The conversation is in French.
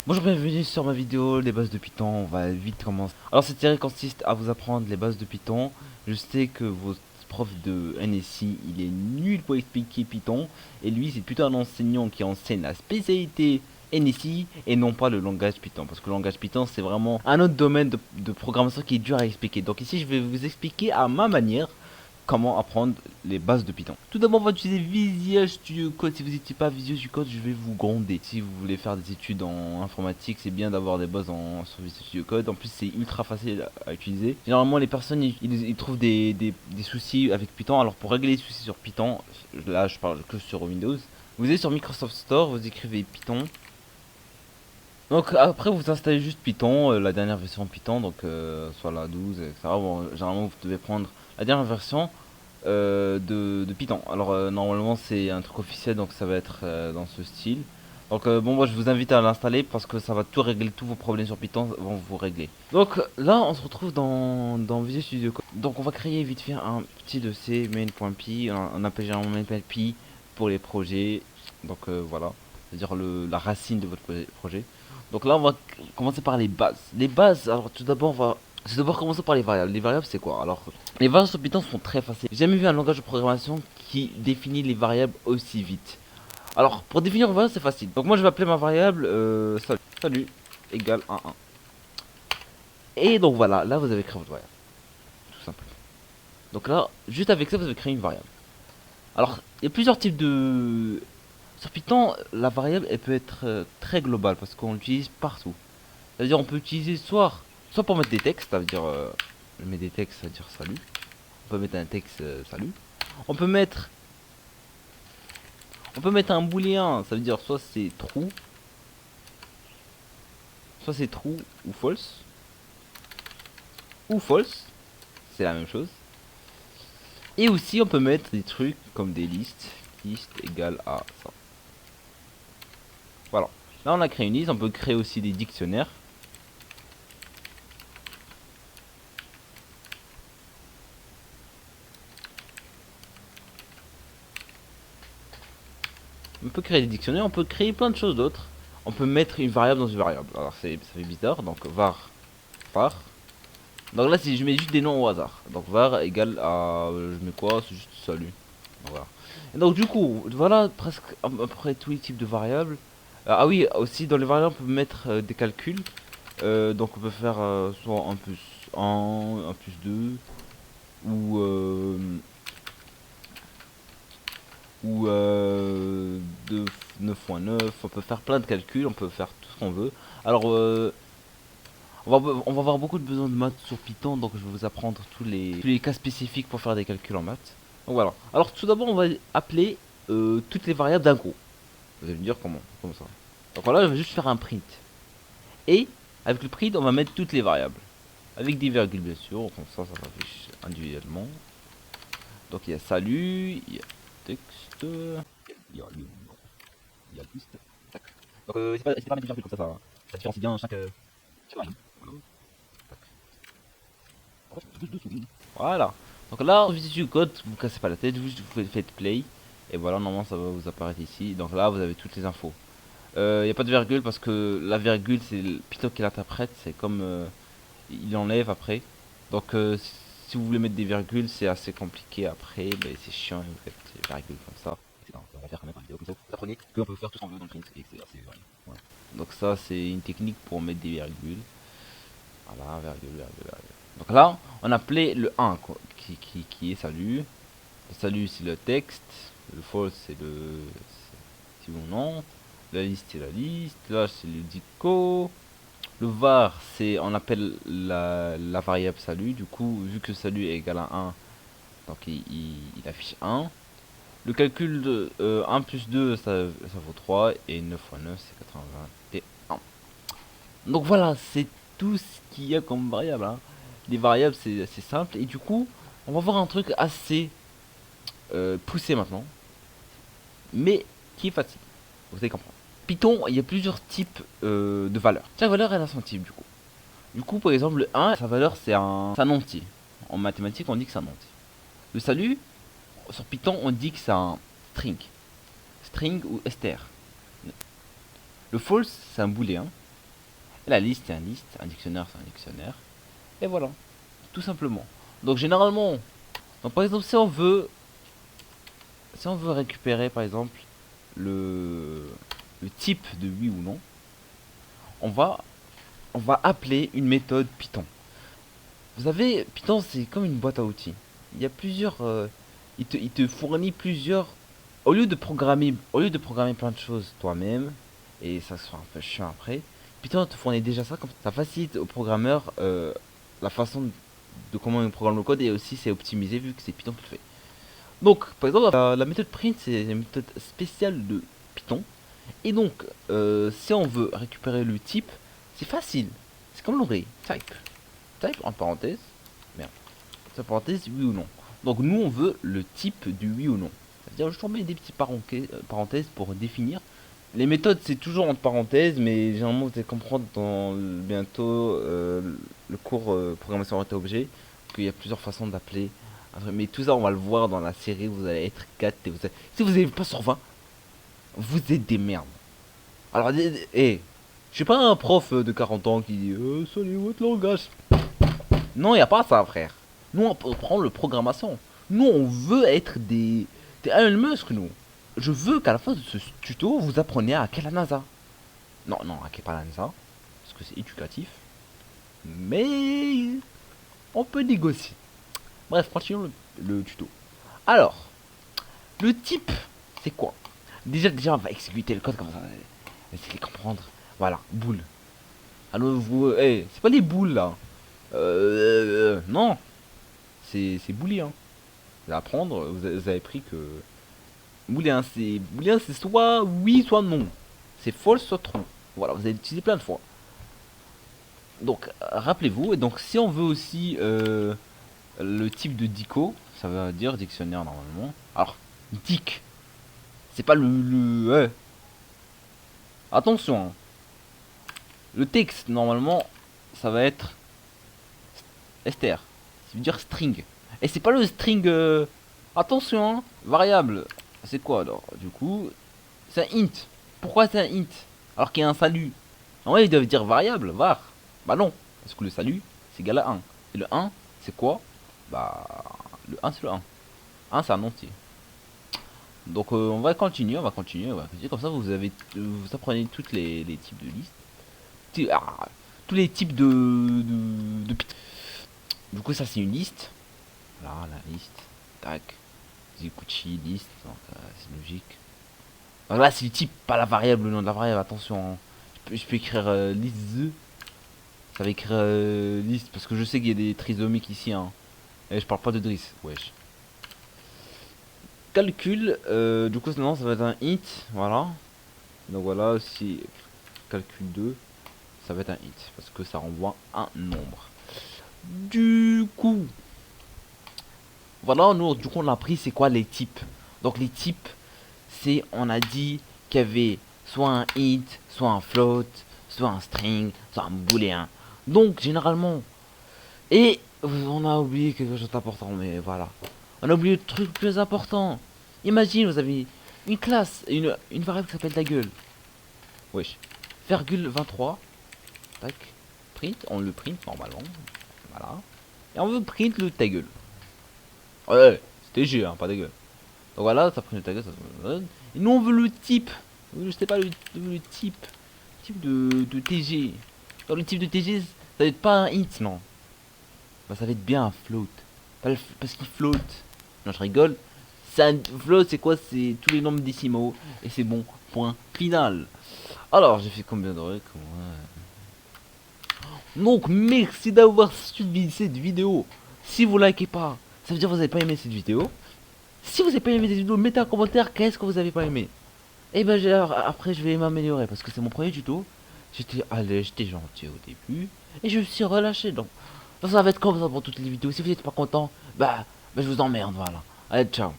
Bonjour, bienvenue sur ma vidéo, les bases de Python, on va vite commencer. Alors cette série consiste à vous apprendre les bases de Python. Je sais que votre prof de NSI, il est nul pour expliquer Python. Et lui, c'est plutôt un enseignant qui enseigne la spécialité NSI et non pas le langage Python. Parce que le langage Python, c'est vraiment un autre domaine de programmation qui est dur à expliquer. Donc ici, je vais vous expliquer à ma manière comment apprendre les bases de Python. Tout d'abord, on va utiliser Visual Studio Code. Si vous n'étiez pas Visual Studio Code, je vais vous gronder. Si vous voulez faire des études en informatique, c'est bien d'avoir des bases sur Visual Studio Code. En plus, c'est ultra facile à utiliser. Généralement, les personnes ils trouvent des soucis avec Python. Alors, pour régler les soucis sur Python, là, je parle que sur Windows. Vous allez sur Microsoft Store, vous écrivez Python. Donc après vous installez juste Python, la dernière version de Python, donc soit la 12, etc. Bon, généralement vous devez prendre la dernière version de Python. Alors normalement c'est un truc officiel, donc ça va être dans ce style. Donc bon, moi je vous invite à l'installer parce que ça va tout régler, tous vos problèmes sur Python vont vous régler. Donc là on se retrouve dans Visual Studio Code. Donc on va créer vite fait un petit dossier main.py, on appelle généralement main.py pour les projets. Donc voilà, c'est-à-dire la racine de votre projet. Donc là, on va commencer par les bases. Les bases, alors tout d'abord, je vais d'abord commencer par les variables. Les variables, c'est quoi? Alors, les variables sur Python sont très faciles. J'ai jamais vu un langage de programmation qui définit les variables aussi vite. Alors, pour définir une variable, c'est facile. Donc moi, je vais appeler ma variable salut. Salut égale 1, 1. Et donc voilà, là, vous avez créé votre variable. Tout simplement. Donc là, juste avec ça, vous avez créé une variable. Alors, il y a plusieurs types de... Sur Python, la variable, elle peut être très globale parce qu'on l'utilise partout. C'est-à-dire on peut utiliser soit pour mettre des textes, ça veut dire je mets des textes, ça veut dire salut. On peut mettre un texte salut. On peut mettre on peut mettre un booléen, ça veut dire soit c'est true ou false, c'est la même chose. Et aussi on peut mettre des trucs comme des listes, liste égale à ça. Voilà. Là on a créé une liste, on peut créer aussi des dictionnaires. On peut créer des dictionnaires, on peut créer plein de choses d'autres. On peut mettre une variable dans une variable. Alors ça fait bizarre, donc var. Donc là si je mets juste des noms au hasard. Donc var égale à je mets quoi? C'est juste salut. Donc, voilà. Et donc du coup, voilà presque à peu près tous les types de variables. Ah oui, aussi dans les variables on peut mettre des calculs. Donc on peut faire soit un plus 1, un plus 2 ou ou 2, 9 fois 9, on peut faire plein de calculs, on peut faire tout ce qu'on veut. Alors on va avoir beaucoup de besoin de maths sur Python, donc je vais vous apprendre tous les cas spécifiques pour faire des calculs en maths. Donc voilà. Alors tout d'abord on va appeler toutes les variables d'un groupe. Vous allez me dire comment ça. Donc voilà, je vais juste faire un print. Et avec le print on va mettre toutes les variables. Avec des virgules bien sûr, comme ça s'affiche individuellement. Donc il y a salut, il y a texte, il y a liste. Tac. Donc c'est pas mettre des virgules comme ça différencie bien chaque variable. Voilà. Tac. Après, je fais deux souris. Voilà. Donc là, vous utilisez le code, vous cassez pas la tête, vous faites play. Et voilà, normalement ça va vous apparaître ici. Donc là, vous avez toutes les infos. Il n'y a pas de virgule parce que la virgule, c'est le Python qui l'interprète. C'est comme il enlève après. Donc si vous voulez mettre des virgules, c'est assez compliqué après. Mais c'est chiant, vous faites des virgules comme ça. On va faire quand même une vidéo comme ça. Vous apprenez qu'on peut faire tout ce qu'on veut dans le print. Et c'est assez varié. Voilà. Donc ça, c'est une technique pour mettre des virgules. Voilà, virgule. Donc là, on appelait le 1 quoi, qui est salut. Le salut, c'est le texte. Le false, c'est le si ou non. La liste, c'est la liste. Là, c'est le dico. Le var, c'est on appelle la variable salut. Du coup, vu que salut est égal à 1, donc il affiche 1. Le calcul de 1 plus 2, ça vaut 3. Et 9 fois 9, c'est 81. Donc voilà, c'est tout ce qu'il y a comme variable. Hein. Les variables, c'est assez simple. Et du coup, on va voir un truc assez poussé maintenant. Mais qui est facile. Vous allez comprendre. Python, il y a plusieurs types de valeurs. Chaque valeur, elle a son type du coup. Du coup, par exemple, le 1, sa valeur, c'est un entier. En mathématiques, on dit que c'est un entier. Le salut, sur Python, on dit que c'est un string. String ou str. Le false, c'est un booléen. Et la liste, c'est un liste. Un dictionnaire, c'est un dictionnaire. Et voilà. Tout simplement. Donc généralement, donc, par exemple, si on veut récupérer par exemple le type de oui ou non, on va, on va appeler une méthode Python. Vous savez, Python c'est comme une boîte à outils. Il y a plusieurs, il te fournit plusieurs. Au lieu de programmer plein de choses toi-même, et ça sera un peu chiant après, Python te fournit déjà ça, comme ça facilite aux programmeurs la façon de comment ils programment le code, et aussi c'est optimisé vu que c'est Python qui le fait. Donc, par exemple, la méthode print, c'est une méthode spéciale de Python. Et donc, si on veut récupérer le type, c'est facile. C'est comme l'oreille. Type. Type en parenthèse. Merde. Entre parenthèse, oui ou non. Donc, nous, on veut le type du oui ou non. C'est-à-dire, je mets des petits parenthèses pour définir. Les méthodes, c'est toujours entre parenthèses, mais généralement, vous allez comprendre dans bientôt le cours programmation orientée objet qu'il y a plusieurs façons d'appeler. Mais tout ça, on va le voir dans la série. Vous allez être 4 et si vous n'avez pas sur 20, vous êtes des merdes. Alors, je suis pas un prof de 40 ans qui dit salut votre langage. Non, il n'y a pas ça, frère. Nous, on prend le programmation. Nous, on veut être des Elon Musk, nous. Je veux qu'à la fin de ce tuto, vous appreniez à hacker la NASA. Non, non, hacker pas la NASA. Parce que c'est éducatif. Mais on peut négocier. Bref, continuons le tuto. Alors, le type, c'est quoi? Déjà, on va exécuter le code comme ça. Essayez de comprendre. Voilà, boule. Alors, vous, c'est pas des boules là. Non, c'est boulier. Hein. Vous allez apprendre, vous avez pris que booléen, c'est soit oui, soit non. C'est false, soit true. Voilà, vous avez utilisé plein de fois. Donc, rappelez-vous. Et donc, si on veut aussi le type de dico, ça veut dire dictionnaire normalement. Alors, dic, c'est pas attention. Hein. Le texte normalement, ça va être str. Ça veut dire string. Et c'est pas le string. Attention, hein, variable. C'est quoi alors? Du coup, c'est un int. Pourquoi c'est un int alors qu'il y a un salut? En vrai, ils doivent dire variable, var. Bah non, parce que le salut, c'est égal à 1. Et le 1, c'est quoi? Bah, le 1, c'est le 1. 1, c'est un entier. Donc, on va continuer. Comme ça, vous apprenez tous les types de listes. Tous les types de Du coup, ça, c'est une liste. Voilà, la liste. Tac. Zikuchi, liste. Donc, c'est logique. Donc là, c'est le type, pas la variable, le nom de la variable. Attention. Hein. Je peux écrire liste the. Ça va écrire liste. Parce que je sais qu'il y a des trisomiques ici. Hein. Et je parle pas de Driss. Wesh. Calcul. Du coup, non, ça va être un int. Voilà. Donc voilà, si calcul 2, ça va être un int. Parce que ça renvoie un nombre. Du coup. Voilà, nous, du coup, on a pris c'est quoi les types. Donc les types, c'est, on a dit qu'il y avait soit un int, soit un float, soit un string, soit un booléen. Donc généralement, et on a oublié quelque chose d'important, mais voilà. On a oublié le truc le plus important. Imagine, vous avez une classe, une variable qui s'appelle ta gueule. Wesh. Virgule 23. Tac. Print, on le print normalement. Voilà. Et on veut print le ta gueule. Ouais, c'était G, hein, pas de gueule. Donc voilà, ça prend le tag, ça se... Et nous on veut le type. Je sais pas le type. Type de TG. Dans le type de TG, ça va être pas un int, non. Bah, ça va être bien un float. Parce qu'il float. Non, je rigole. C'est un float, c'est quoi? C'est tous les nombres décimaux. Et c'est bon. Point final. Alors, j'ai fait combien d'heures? Donc, merci d'avoir suivi cette vidéo. Si vous likez pas, ça veut dire que vous n'avez pas aimé cette vidéo. Si vous n'avez pas aimé cette vidéo, mettez un commentaire qu'est-ce que vous avez pas aimé. Et ben après je vais m'améliorer parce que c'est mon premier tuto. J'étais gentil au début et je me suis relâché, donc ça va être comme ça pour toutes les vidéos. Si vous n'êtes pas content, bah je vous emmerde, voilà. Allez, ciao.